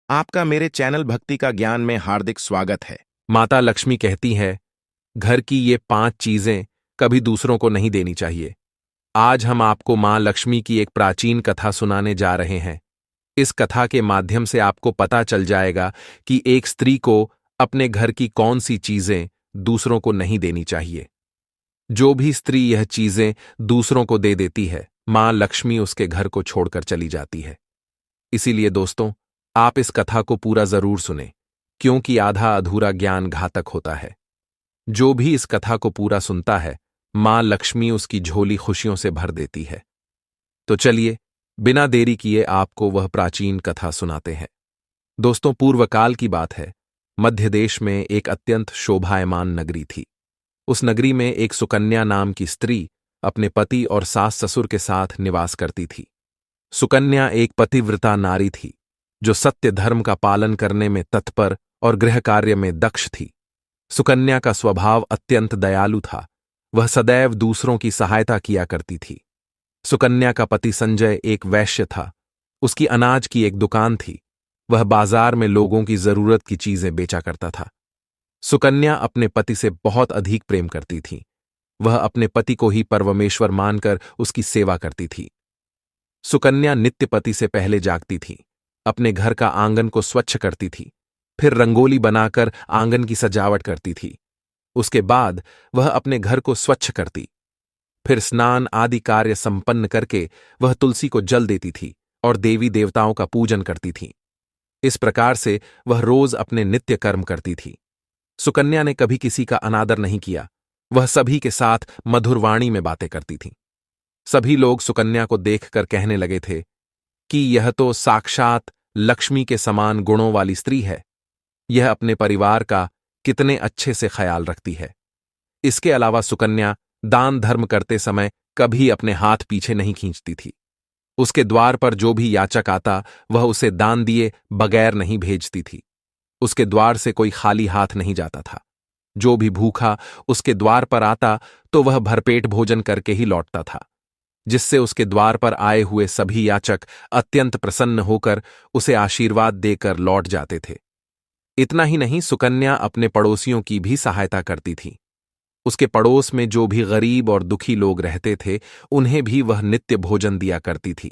आपका मेरे चैनल भक्ति का ज्ञान में हार्दिक स्वागत है। माता लक्ष्मी कहती है, घर की ये 5 चीजें कभी दूसरों को नहीं देनी चाहिए। आज हम आपको मां लक्ष्मी की एक प्राचीन कथा सुनाने जा रहे हैं। इस कथा के माध्यम से आपको पता चल जाएगा कि एक स्त्री को अपने घर की कौन सी चीजें दूसरों को नहीं देनी चाहिए। जो भी स्त्री यह चीजें दूसरों को दे देती है, मां लक्ष्मी उसके घर को छोड़कर चली जाती है। इसीलिए दोस्तों, आप इस कथा को पूरा जरूर सुनें, क्योंकि आधा अधूरा ज्ञान घातक होता है। जो भी इस कथा को पूरा सुनता है, मां लक्ष्मी उसकी झोली खुशियों से भर देती है। तो चलिए, बिना देरी किए आपको वह प्राचीन कथा सुनाते हैं। दोस्तों, पूर्वकाल की बात है। मध्य देश में एक अत्यंत शोभायमान नगरी थी। उस नगरी में एक सुकन्या नाम की स्त्री अपने पति और सास ससुर के साथ निवास करती थी। सुकन्या एक पतिव्रता नारी थी, जो सत्य धर्म का पालन करने में तत्पर और गृह कार्य में दक्ष थी। सुकन्या का स्वभाव अत्यंत दयालु था। वह सदैव दूसरों की सहायता किया करती थी। सुकन्या का पति संजय एक वैश्य था। उसकी अनाज की एक दुकान थी। वह बाजार में लोगों की जरूरत की चीजें बेचा करता था। सुकन्या अपने पति से बहुत अधिक प्रेम करती थी। वह अपने पति को ही परमेश्वर मानकर उसकी सेवा करती थी। सुकन्या नित्य पति से पहले जागती थी, अपने घर का आंगन को स्वच्छ करती थी, फिर रंगोली बनाकर आंगन की सजावट करती थी। उसके बाद वह अपने घर को स्वच्छ करती, फिर स्नान आदि कार्य संपन्न करके वह तुलसी को जल देती थी और देवी देवताओं का पूजन करती थी। इस प्रकार से वह रोज अपने नित्य कर्म करती थी। सुकन्या ने कभी किसी का अनादर नहीं किया। वह सभी के साथ मधुर वाणी में बातें करती थी। सभी लोग सुकन्या को देखकर कहने लगे थे कि यह तो साक्षात लक्ष्मी के समान गुणों वाली स्त्री है। यह अपने परिवार का कितने अच्छे से ख्याल रखती है। इसके अलावा सुकन्या दान धर्म करते समय कभी अपने हाथ पीछे नहीं खींचती थी। उसके द्वार पर जो भी याचक आता, वह उसे दान दिए बगैर नहीं भेजती थी। उसके द्वार से कोई खाली हाथ नहीं जाता था। जो भी भूखा उसके द्वार पर आता, तो वह भरपेट भोजन करके ही लौटता था, जिससे उसके द्वार पर आए हुए सभी याचक अत्यंत प्रसन्न होकर उसे आशीर्वाद देकर लौट जाते थे। इतना ही नहीं, सुकन्या अपने पड़ोसियों की भी सहायता करती थी। उसके पड़ोस में जो भी गरीब और दुखी लोग रहते थे, उन्हें भी वह नित्य भोजन दिया करती थी।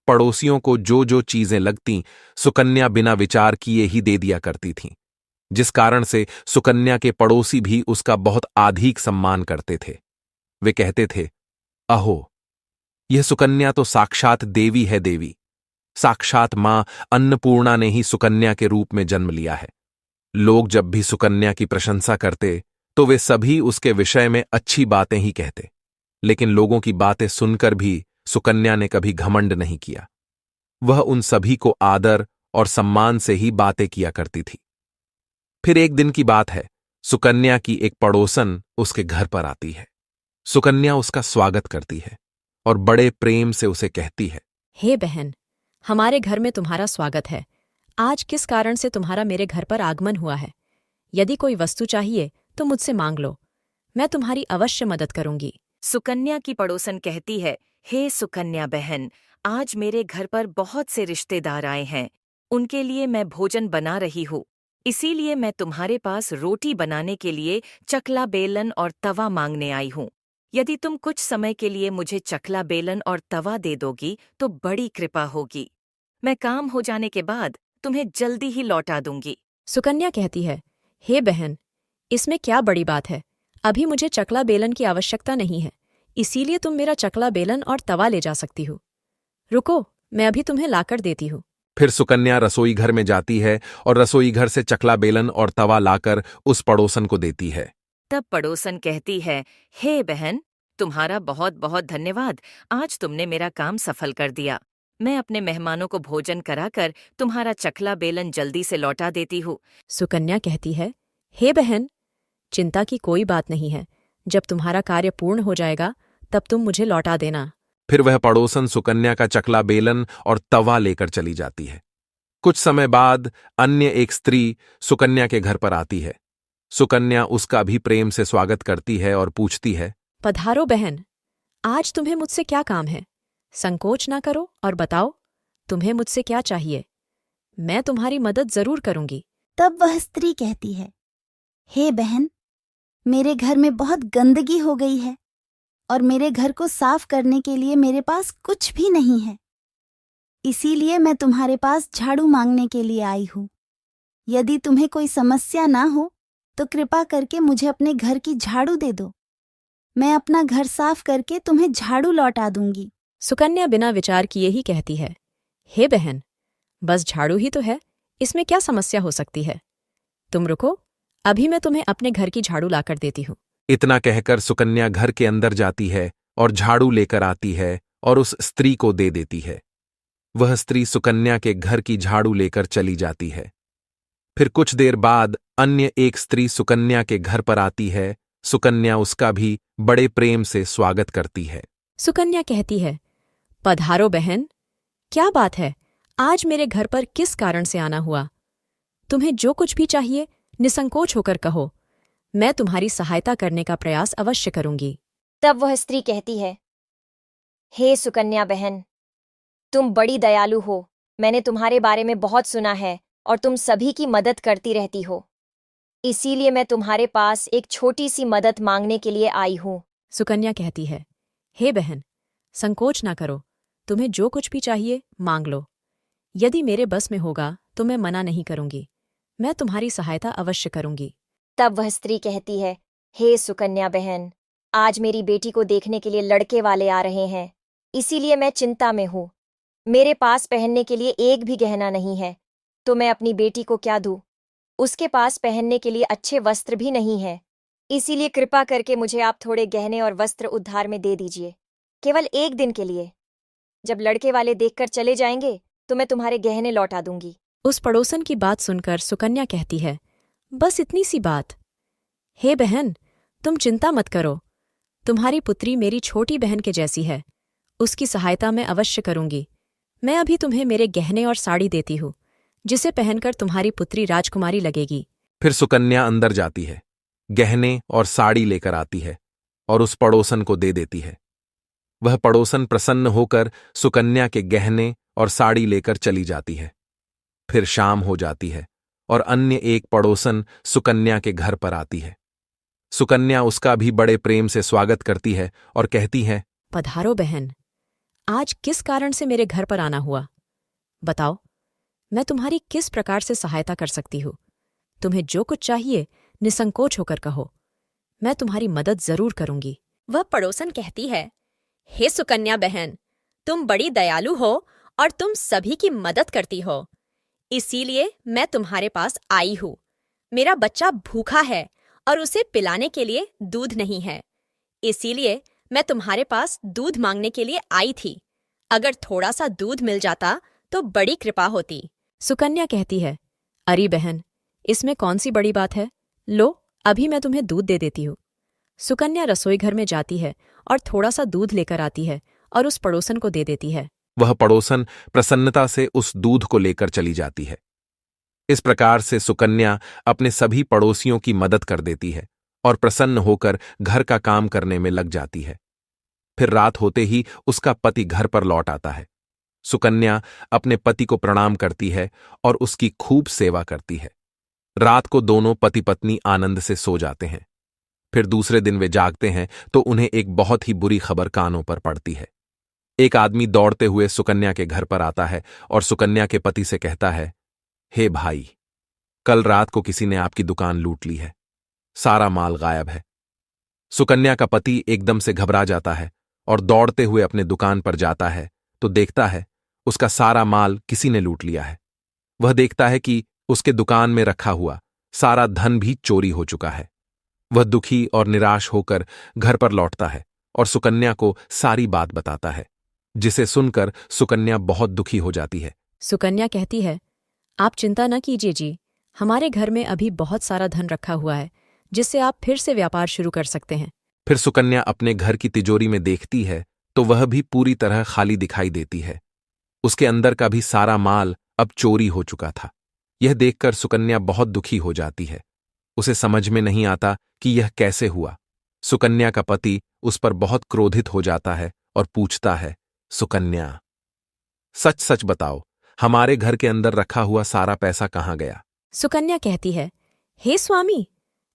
पड़ोसियों को जो जो चीजें लगतीं, सुकन्या बिना विचार किए ही दे दिया करती थी, जिस कारण से सुकन्या के पड़ोसी भी उसका बहुत अधिक सम्मान करते थे। वे कहते थे, अहो, यह सुकन्या तो साक्षात देवी है। देवी साक्षात मां अन्नपूर्णा ने ही सुकन्या के रूप में जन्म लिया है। लोग जब भी सुकन्या की प्रशंसा करते, तो वे सभी उसके विषय में अच्छी बातें ही कहते, लेकिन लोगों की बातें सुनकर भी सुकन्या ने कभी घमंड नहीं किया। वह उन सभी को आदर और सम्मान से ही बातें किया करती थी। फिर एक दिन की बात है, सुकन्या की एक पड़ोसन उसके घर पर आती है। सुकन्या उसका स्वागत करती है और बड़े प्रेम से उसे कहती है, हे बहन, हमारे घर में तुम्हारा स्वागत है। आज किस कारण से तुम्हारा मेरे घर पर आगमन हुआ है? यदि कोई वस्तु चाहिए तो मुझसे मांग लो, मैं तुम्हारी अवश्य मदद करूंगी। सुकन्या की पड़ोसन कहती है, हे सुकन्या बहन, आज मेरे घर पर बहुत से रिश्तेदार आए हैं। उनके लिए मैं भोजन बना रही हूँ। इसीलिए मैं तुम्हारे पास रोटी बनाने के लिए चकला बेलन और तवा मांगने आई हूँ। यदि तुम कुछ समय के लिए मुझे चकला बेलन और तवा दे दोगी तो बड़ी कृपा होगी। मैं काम हो जाने के बाद तुम्हें जल्दी ही लौटा दूंगी। सुकन्या कहती है, हे बहन, इसमें क्या बड़ी बात है? अभी मुझे चकला बेलन की आवश्यकता नहीं है, इसीलिए तुम मेरा चकला बेलन और तवा ले जा सकती हो। रुको, मैं अभी तुम्हें लाकर देती हूँ। फिर सुकन्या रसोई घर में जाती है और रसोई घर से चकला बेलन और तवा लाकर उस पड़ोसन को देती है। तब पड़ोसन कहती है, हे बहन, तुम्हारा बहुत बहुत धन्यवाद। आज तुमने मेरा काम सफल कर दिया। मैं अपने मेहमानों को भोजन कराकर तुम्हारा चकला बेलन जल्दी से लौटा देती हूँ। सुकन्या कहती है, हे बहन, चिंता की कोई बात नहीं है। जब तुम्हारा कार्य पूर्ण हो जाएगा, तब तुम मुझे लौटा देना। फिर वह पड़ोसन सुकन्या का चकला बेलन और तवा लेकर चली जाती है। कुछ समय बाद अन्य एक स्त्री सुकन्या के घर पर आती है। सुकन्या उसका भी प्रेम से स्वागत करती है और पूछती है, पधारो बहन, आज तुम्हें मुझसे क्या काम है? संकोच ना करो और बताओ, तुम्हें मुझसे क्या चाहिए? मैं तुम्हारी मदद जरूर करूंगी। तब वह स्त्री कहती है, हे बहन, मेरे घर में बहुत गंदगी हो गई है और मेरे घर को साफ करने के लिए मेरे पास कुछ भी नहीं है। इसीलिए मैं तुम्हारे पास झाड़ू मांगने के लिए आई हूँ। यदि तुम्हें कोई समस्या ना हो तो कृपा करके मुझे अपने घर की झाड़ू दे दो। मैं अपना घर साफ करके तुम्हें झाड़ू लौटा दूंगी। सुकन्या बिना विचार किए ही कहती है, हे बहन, बस झाड़ू ही तो है, इसमें क्या समस्या हो सकती है? तुम रुको, अभी मैं तुम्हें अपने घर की झाड़ू लाकर देती हूँ। इतना कहकर सुकन्या घर के अंदर जाती है और झाड़ू लेकर आती है और उस स्त्री को दे देती है। वह स्त्री सुकन्या के घर की झाड़ू लेकर चली जाती है। फिर कुछ देर बाद अन्य एक स्त्री सुकन्या के घर पर आती है। सुकन्या उसका भी बड़े प्रेम से स्वागत करती है। सुकन्या कहती है, पधारो बहन, क्या बात है, आज मेरे घर पर किस कारण से आना हुआ? तुम्हें जो कुछ भी चाहिए निसंकोच होकर कहो, मैं तुम्हारी सहायता करने का प्रयास अवश्य करूंगी। तब वह स्त्री कहती है, हे सुकन्या बहन, तुम बड़ी दयालु हो। मैंने तुम्हारे बारे में बहुत सुना है और तुम सभी की मदद करती रहती हो। इसीलिए मैं तुम्हारे पास एक छोटी सी मदद मांगने के लिए आई हूं। सुकन्या कहती है, हे बहन, संकोच ना करो, तुम्हें जो कुछ भी चाहिए मांग लो। यदि मेरे बस में होगा तो मैं मना नहीं करूंगी, मैं तुम्हारी सहायता अवश्य करूंगी। तब वह स्त्री कहती है, हे सुकन्या बहन, आज मेरी बेटी को देखने के लिए लड़के वाले आ रहे हैं, इसीलिए मैं चिंता में हूं। मेरे पास पहनने के लिए एक भी गहना नहीं है, तो मैं अपनी बेटी को क्या दूं? उसके पास पहनने के लिए अच्छे वस्त्र भी नहीं है। इसीलिए कृपा करके मुझे आप थोड़े गहने और वस्त्र उधार में दे दीजिए, केवल एक दिन के लिए। जब लड़के वाले देखकर चले जाएंगे तो मैं तुम्हारे गहने लौटा दूंगी। उस पड़ोसन की बात सुनकर सुकन्या कहती है, बस इतनी सी बात? हे बहन, तुम चिंता मत करो, तुम्हारी पुत्री मेरी छोटी बहन के जैसी है, उसकी सहायता मैं अवश्य करूंगी। मैं अभी तुम्हें मेरे गहने और साड़ी देती हूँ, जिसे पहनकर तुम्हारी पुत्री राजकुमारी लगेगी। फिर सुकन्या अंदर जाती है, गहने और साड़ी लेकर आती है और उस पड़ोसन को दे देती है। वह पड़ोसन प्रसन्न होकर सुकन्या के गहने और साड़ी लेकर चली जाती है। फिर शाम हो जाती है और अन्य एक पड़ोसन सुकन्या के घर पर आती है। सुकन्या उसका भी बड़े प्रेम से स्वागत करती है और कहती है, पधारो बहन, आज किस कारण से मेरे घर पर आना हुआ? बताओ, मैं तुम्हारी किस प्रकार से सहायता कर सकती हूँ? तुम्हें जो कुछ चाहिए निसंकोच होकर कहो, मैं तुम्हारी मदद जरूर करूंगी। वह पड़ोसन कहती है, हे सुकन्या बहन, तुम बड़ी दयालु हो और तुम सभी की मदद करती हो, इसीलिए मैं तुम्हारे पास आई हूँ। मेरा बच्चा भूखा है और उसे पिलाने के लिए दूध नहीं है, इसीलिए मैं तुम्हारे पास दूध मांगने के लिए आई थी। अगर थोड़ा सा दूध मिल जाता तो बड़ी कृपा होती। सुकन्या कहती है, अरे बहन, इसमें कौन सी बड़ी बात है? लो, अभी मैं तुम्हें दूध दे देती हूँ। सुकन्या रसोई घर में जाती है और थोड़ा सा दूध लेकर आती है और उस पड़ोसन को दे देती है। वह पड़ोसन प्रसन्नता से उस दूध को लेकर चली जाती है। इस प्रकार से सुकन्या अपने सभी पड़ोसियों की मदद कर देती है और प्रसन्न होकर घर का काम करने में लग जाती है। फिर रात होते ही उसका पति घर पर लौट आता है। सुकन्या अपने पति को प्रणाम करती है और उसकी खूब सेवा करती है। रात को दोनों पति पत्नी आनंद से सो जाते हैं। फिर दूसरे दिन वे जागते हैं तो उन्हें एक बहुत ही बुरी खबर कानों पर पड़ती है। एक आदमी दौड़ते हुए सुकन्या के घर पर आता है और सुकन्या के पति से कहता है, हे भाई, कल रात को किसी ने आपकी दुकान लूट ली है, सारा माल गायब है। सुकन्या का पति एकदम से घबरा जाता है और दौड़ते हुए अपने दुकान पर जाता है तो देखता है उसका सारा माल किसी ने लूट लिया है। वह देखता है कि उसके दुकान में रखा हुआ सारा धन भी चोरी हो चुका है। वह दुखी और निराश होकर घर पर लौटता है और सुकन्या को सारी बात बताता है, जिसे सुनकर सुकन्या बहुत दुखी हो जाती है। सुकन्या कहती है, आप चिंता न कीजिए जी, हमारे घर में अभी बहुत सारा धन रखा हुआ है, जिससे आप फिर से व्यापार शुरू कर सकते हैं। फिर सुकन्या अपने घर की तिजोरी में देखती है तो वह भी पूरी तरह खाली दिखाई देती है। उसके अंदर का भी सारा माल अब चोरी हो चुका था। यह देखकर सुकन्या बहुत दुखी हो जाती है। उसे समझ में नहीं आता कि यह कैसे हुआ। सुकन्या का पति उस पर बहुत क्रोधित हो जाता है और पूछता है, सुकन्या, सच सच बताओ, हमारे घर के अंदर रखा हुआ सारा पैसा कहाँ गया? सुकन्या कहती है, हे स्वामी,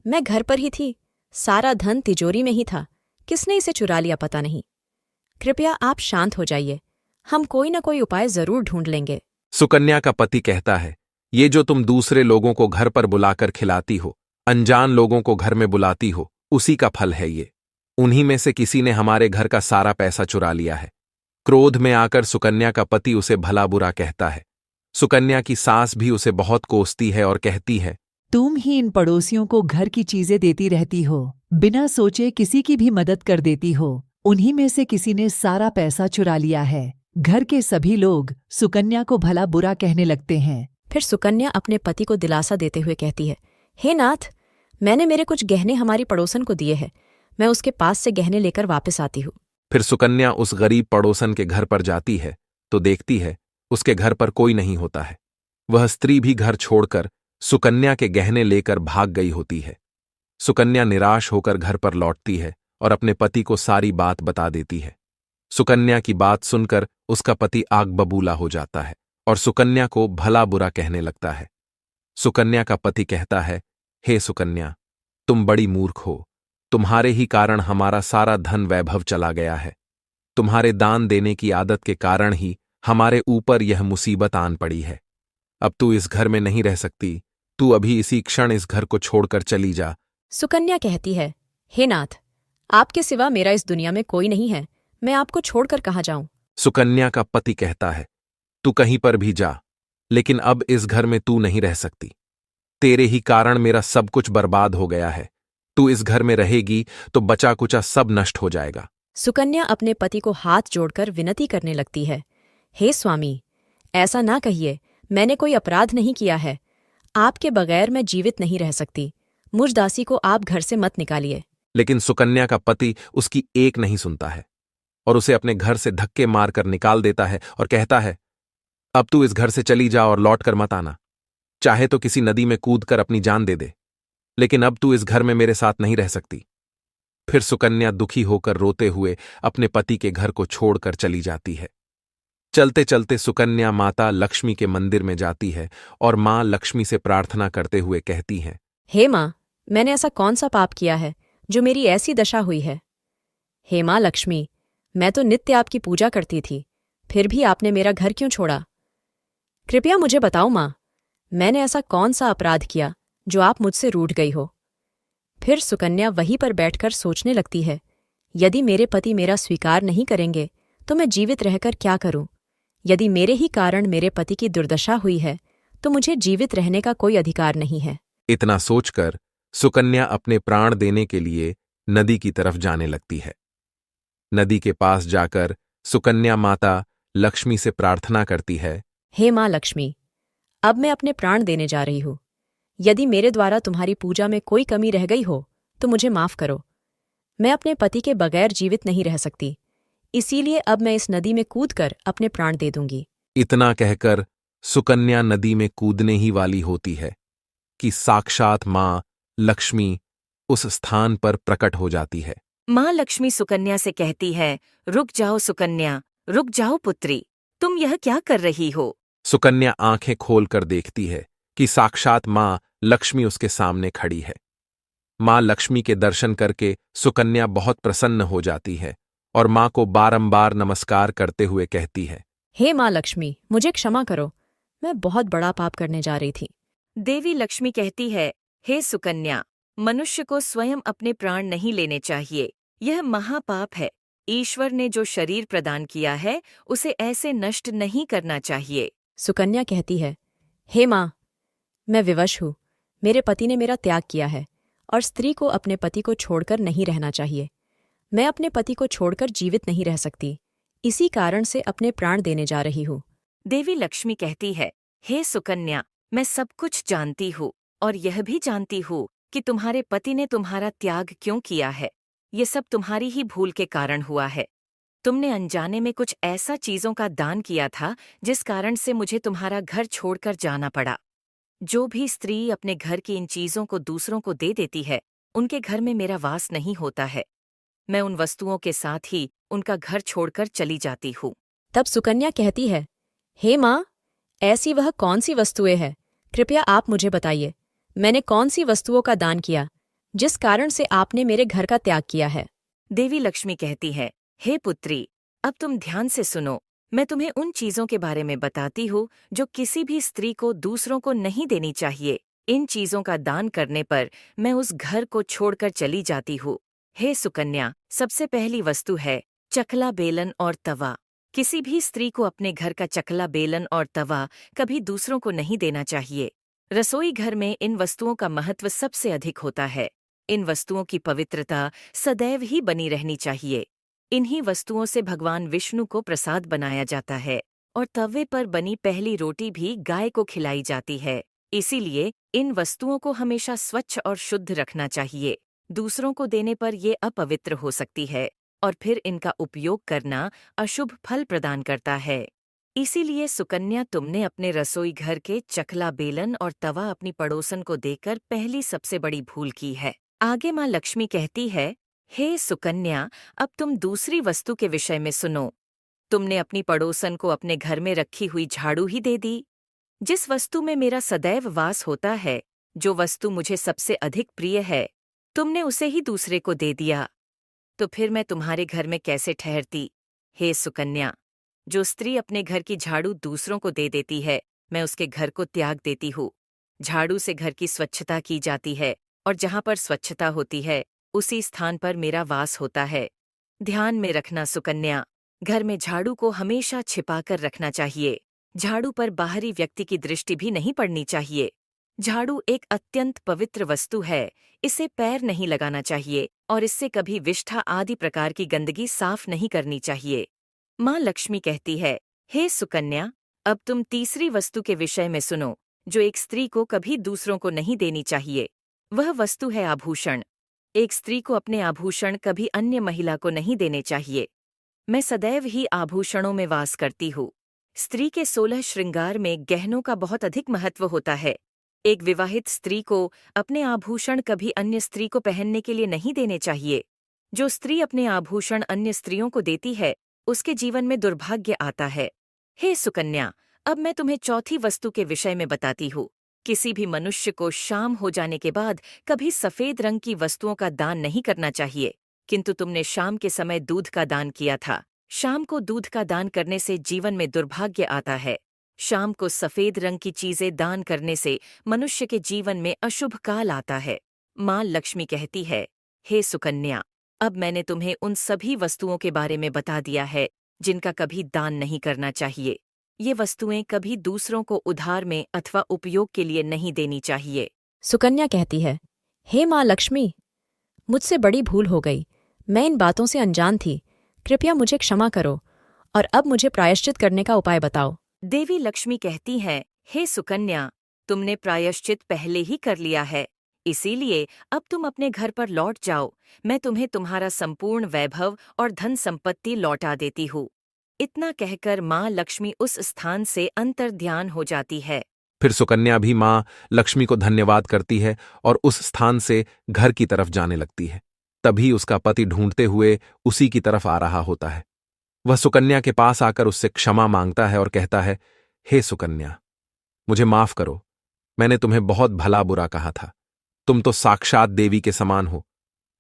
मैं घर पर ही थी, सारा धन तिजोरी में ही था, किसने इसे चुरा लिया पता नहीं। कृपया आप शांत हो जाइए, हम कोई न कोई उपाय जरूर ढूंढ लेंगे। सुकन्या का पति कहता है, ये जो तुम दूसरे लोगों को घर पर बुलाकर खिलाती हो, अनजान लोगों को घर में बुलाती हो, उसी का फल है ये। उन्हीं में से किसी ने हमारे घर का सारा पैसा चुरा लिया है। क्रोध में आकर सुकन्या का पति उसे भला बुरा कहता है। सुकन्या की सास भी उसे बहुत कोसती है और कहती है, तुम ही इन पड़ोसियों को घर की चीजें देती रहती हो, बिना सोचे किसी की भी मदद कर देती हो। उन्हीं में से किसी ने सारा पैसा चुरा लिया है। घर के सभी लोग सुकन्या को भला बुरा कहने लगते हैं। फिर सुकन्या अपने पति को दिलासा देते हुए कहती है, हे नाथ, मैंने मेरे कुछ गहने हमारी पड़ोसन को दिए हैं, मैं उसके पास से गहने लेकर वापस आती हूँ। फिर सुकन्या उस गरीब पड़ोसन के घर पर जाती है तो देखती है उसके घर पर कोई नहीं होता है। वह स्त्री भी घर छोड़कर सुकन्या के गहने लेकर भाग गई होती है। सुकन्या निराश होकर घर पर लौटती है और अपने पति को सारी बात बता देती है। सुकन्या की बात सुनकर उसका पति आग बबूला हो जाता है और सुकन्या को भला बुरा कहने लगता है। सुकन्या का पति कहता है, हे सुकन्या, तुम बड़ी मूर्ख हो, तुम्हारे ही कारण हमारा सारा धन वैभव चला गया है। तुम्हारे दान देने की आदत के कारण ही हमारे ऊपर यह मुसीबत आन पड़ी है। अब तू इस घर में नहीं रह सकती, तू अभी इसी क्षण इस घर को छोड़कर चली जा। सुकन्या कहती है, हे नाथ, आपके सिवा मेरा इस दुनिया में कोई नहीं है, मैं आपको छोड़कर कहाँ जाऊं। सुकन्या का पति कहता है, तू कहीं पर भी जा, लेकिन अब इस घर में तू नहीं रह सकती। तेरे ही कारण मेरा सब कुछ बर्बाद हो गया है। तू इस घर में रहेगी तो बचा कुचा सब नष्ट हो जाएगा। सुकन्या अपने पति को हाथ जोड़कर विनती करने लगती है, हे स्वामी, ऐसा ना कहिए, मैंने कोई अपराध नहीं किया है। आपके बगैर मैं जीवित नहीं रह सकती। मुझ दासी को आप घर से मत निकालिए। लेकिन सुकन्या का पति उसकी एक नहीं सुनता है और उसे अपने घर से धक्के मारकर निकाल देता है और कहता है, अब तू इस घर से चली जा और लौट कर मत आना। चाहे तो किसी नदी में कूदकर अपनी जान दे दे, लेकिन अब तू इस घर में मेरे साथ नहीं रह सकती। फिर सुकन्या दुखी होकर रोते हुए अपने पति के घर को छोड़कर चली जाती है। चलते चलते सुकन्या माता लक्ष्मी के मंदिर में जाती है और मां लक्ष्मी से प्रार्थना करते हुए कहती हैं, हे माँ, मैंने ऐसा कौन सा पाप किया है जो मेरी ऐसी दशा हुई है। हे माँ लक्ष्मी, मैं तो नित्य आपकी पूजा करती थी, फिर भी आपने मेरा घर क्यों छोड़ा। कृपया मुझे बताओ माँ, मैंने ऐसा कौन सा अपराध किया जो आप मुझसे रूठ गई हो। फिर सुकन्या वहीं पर बैठकर सोचने लगती है, यदि मेरे पति मेरा स्वीकार नहीं करेंगे तो मैं जीवित रहकर क्या करूं। यदि मेरे ही कारण मेरे पति की दुर्दशा हुई है तो मुझे जीवित रहने का कोई अधिकार नहीं है। इतना सोचकर सुकन्या अपने प्राण देने के लिए नदी की तरफ जाने लगती है। नदी के पास जाकर सुकन्या माता लक्ष्मी से प्रार्थना करती है, हे माँ लक्ष्मी, अब मैं अपने प्राण देने जा रही हूँ। यदि मेरे द्वारा तुम्हारी पूजा में कोई कमी रह गई हो तो मुझे माफ करो। मैं अपने पति के बगैर जीवित नहीं रह सकती, इसीलिए अब मैं इस नदी में कूदकर अपने प्राण दे दूंगी। इतना कहकर सुकन्या नदी में कूदने ही वाली होती है कि साक्षात मां लक्ष्मी उस स्थान पर प्रकट हो जाती है। माँ लक्ष्मी सुकन्या से कहती है, रुक जाओ सुकन्या, रुक जाओ पुत्री, तुम यह क्या कर रही हो। सुकन्या आंखें खोलकर देखती है कि साक्षात मां लक्ष्मी उसके सामने खड़ी है। मां लक्ष्मी के दर्शन करके सुकन्या बहुत प्रसन्न हो जाती है और मां को बारंबार नमस्कार करते हुए कहती है, हे माँ लक्ष्मी, मुझे क्षमा करो, मैं बहुत बड़ा पाप करने जा रही थी। देवी लक्ष्मी कहती है, हे सुकन्या, मनुष्य को स्वयं अपने प्राण नहीं लेने चाहिए, यह महापाप है। ईश्वर ने जो शरीर प्रदान किया है उसे ऐसे नष्ट नहीं करना चाहिए। सुकन्या कहती है, हे माँ, मैं विवश हूँ, मेरे पति ने मेरा त्याग किया है और स्त्री को अपने पति को छोड़कर नहीं रहना चाहिए। मैं अपने पति को छोड़कर जीवित नहीं रह सकती, इसी कारण से अपने प्राण देने जा रही हूँ। देवी लक्ष्मी कहती है, हे सुकन्या, मैं सब कुछ जानती हूँ और यह भी जानती हूँ कि तुम्हारे पति ने तुम्हारा त्याग क्यों किया है। ये सब तुम्हारी ही भूल के कारण हुआ है। तुमने अनजाने में कुछ ऐसा चीजों का दान किया था जिस कारण से मुझे तुम्हारा घर छोड़कर जाना पड़ा। जो भी स्त्री अपने घर की इन चीजों को दूसरों को दे देती है, उनके घर में मेरा वास नहीं होता है। मैं उन वस्तुओं के साथ ही उनका घर छोड़कर चली जाती हूँ। तब सुकन्या कहती है, हे माँ, ऐसी वह कौन सी वस्तुएं हैं? कृपया आप मुझे बताइए। मैंने कौन सी वस्तुओं का दान किया जिस कारण से आपने मेरे घर का त्याग किया है? देवी लक्ष्मी कहती है, हे पुत्री, अब तुम ध्यान से सुनो। मैं तुम्हें उन चीजों के बारे में बताती हूँ जो किसी भी स्त्री को दूसरों को नहीं देनी चाहिए। इन चीजों का दान करने पर मैं उस घर को छोड़कर चली जाती हूँ। हे सुकन्या, सबसे पहली वस्तु है चकला बेलन और तवा। किसी भी स्त्री को अपने घर का चकला बेलन और तवा कभी दूसरों को नहीं देना चाहिए। रसोई घर में इन वस्तुओं का महत्व सबसे अधिक होता है। इन वस्तुओं की पवित्रता सदैव ही बनी रहनी चाहिए। इन्हीं वस्तुओं से भगवान विष्णु को प्रसाद बनाया जाता है और तवे पर बनी पहली रोटी भी गाय को खिलाई जाती है। इसीलिए इन वस्तुओं को हमेशा स्वच्छ और शुद्ध रखना चाहिए। दूसरों को देने पर ये अपवित्र हो सकती है और फिर इनका उपयोग करना अशुभ फल प्रदान करता है। इसीलिए सुकन्या, तुमने अपने रसोई घर के चकला बेलन और तवा अपनी पड़ोसन को देकर पहली सबसे बड़ी भूल की है। आगे माँ लक्ष्मी कहती है, हे सुकन्या, अब तुम दूसरी वस्तु के विषय में सुनो। तुमने अपनी पड़ोसन को अपने घर में रखी हुई झाड़ू ही दे दी। जिस वस्तु में मेरा सदैव वास होता है, जो वस्तु मुझे सबसे अधिक प्रिय है, तुमने उसे ही दूसरे को दे दिया। तो फिर मैं तुम्हारे घर में कैसे ठहरती? हे सुकन्या, जो स्त्री अपने घर की झाड़ू दूसरों को दे देती है, मैं उसके घर को त्याग देती हूँ। झाड़ू से घर की स्वच्छता की जाती है और जहाँ पर स्वच्छता होती है उसी स्थान पर मेरा वास होता है। ध्यान में रखना सुकन्या, घर में झाड़ू को हमेशा छिपाकर रखना चाहिए। झाड़ू पर बाहरी व्यक्ति की दृष्टि भी नहीं पड़नी चाहिए। झाड़ू एक अत्यंत पवित्र वस्तु है। इसे पैर नहीं लगाना चाहिए और इससे कभी विष्ठा आदि प्रकार की गंदगी साफ नहीं करनी चाहिए। माँ लक्ष्मी कहती है, हे सुकन्या, अब तुम तीसरी वस्तु के विषय में सुनो, जो एक स्त्री को कभी दूसरों को नहीं देनी चाहिए। वह वस्तु है आभूषण। एक स्त्री को अपने आभूषण कभी अन्य महिला को नहीं देने चाहिए। मैं सदैव ही आभूषणों में वास करती हूँ। स्त्री के 16 श्रृंगार में गहनों का बहुत अधिक महत्व होता है। एक विवाहित स्त्री को अपने आभूषण कभी अन्य स्त्री को पहनने के लिए नहीं देने चाहिए। जो स्त्री अपने आभूषण अन्य स्त्रियों को देती है, उसके जीवन में दुर्भाग्य आता है। हे सुकन्या, अब मैं तुम्हें चौथी वस्तु के विषय में बताती हूँ। किसी भी मनुष्य को शाम हो जाने के बाद कभी सफेद रंग की वस्तुओं का दान नहीं करना चाहिए, किंतु तुमने शाम के समय दूध का दान किया था। शाम को दूध का दान करने से जीवन में दुर्भाग्य आता है। शाम को सफेद रंग की चीजें दान करने से मनुष्य के जीवन में अशुभ काल आता है। माँ लक्ष्मी कहती है, हे सुकन्या, अब मैंने तुम्हें उन सभी वस्तुओं के बारे में बता दिया है जिनका कभी दान नहीं करना चाहिए। ये वस्तुएं कभी दूसरों को उधार में अथवा उपयोग के लिए नहीं देनी चाहिए। सुकन्या कहती है, हे माँ लक्ष्मी, मुझसे बड़ी भूल हो गई। मैं इन बातों से अनजान थी। कृपया मुझे क्षमा करो और अब मुझे प्रायश्चित करने का उपाय बताओ। देवी लक्ष्मी कहती है, हे सुकन्या, तुमने प्रायश्चित पहले ही कर लिया है, इसीलिए अब तुम अपने घर पर लौट जाओ। मैं तुम्हें तुम्हारा संपूर्ण वैभव और धन संपत्ति लौटा देती हूँ। इतना कहकर माँ लक्ष्मी उस स्थान से अंतर्ध्यान हो जाती है। फिर सुकन्या भी माँ लक्ष्मी को धन्यवाद करती है और उस स्थान से घर की तरफ जाने लगती है। तभी उसका पति ढूंढते हुए उसी की तरफ आ रहा होता है। वह सुकन्या के पास आकर उससे क्षमा मांगता है और कहता है, हे सुकन्या, मुझे माफ करो। मैंने तुम्हें बहुत भला बुरा कहा था। तुम तो साक्षात देवी के समान हो।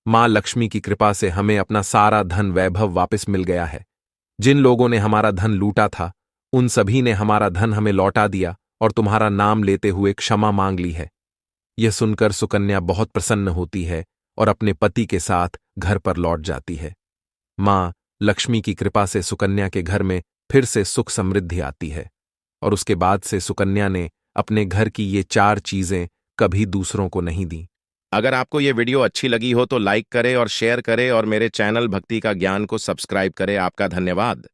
माँ लक्ष्मी की कृपा से हमें अपना सारा धन वैभव वापस मिल गया है। जिन लोगों ने हमारा धन लूटा था, उन सभी ने हमारा धन हमें लौटा दिया और तुम्हारा नाम लेते हुए क्षमा मांग ली है। यह सुनकर सुकन्या बहुत प्रसन्न होती है और अपने पति के साथ घर पर लौट जाती है। माँ लक्ष्मी की कृपा से सुकन्या के घर में फिर से सुख समृद्धि आती है और उसके बाद से सुकन्या ने अपने घर की ये 4 चीजें कभी दूसरों को नहीं दी। अगर आपको ये वीडियो अच्छी लगी हो तो लाइक करें और शेयर करें और मेरे चैनल भक्ति का ज्ञान को सब्सक्राइब करें। आपका धन्यवाद।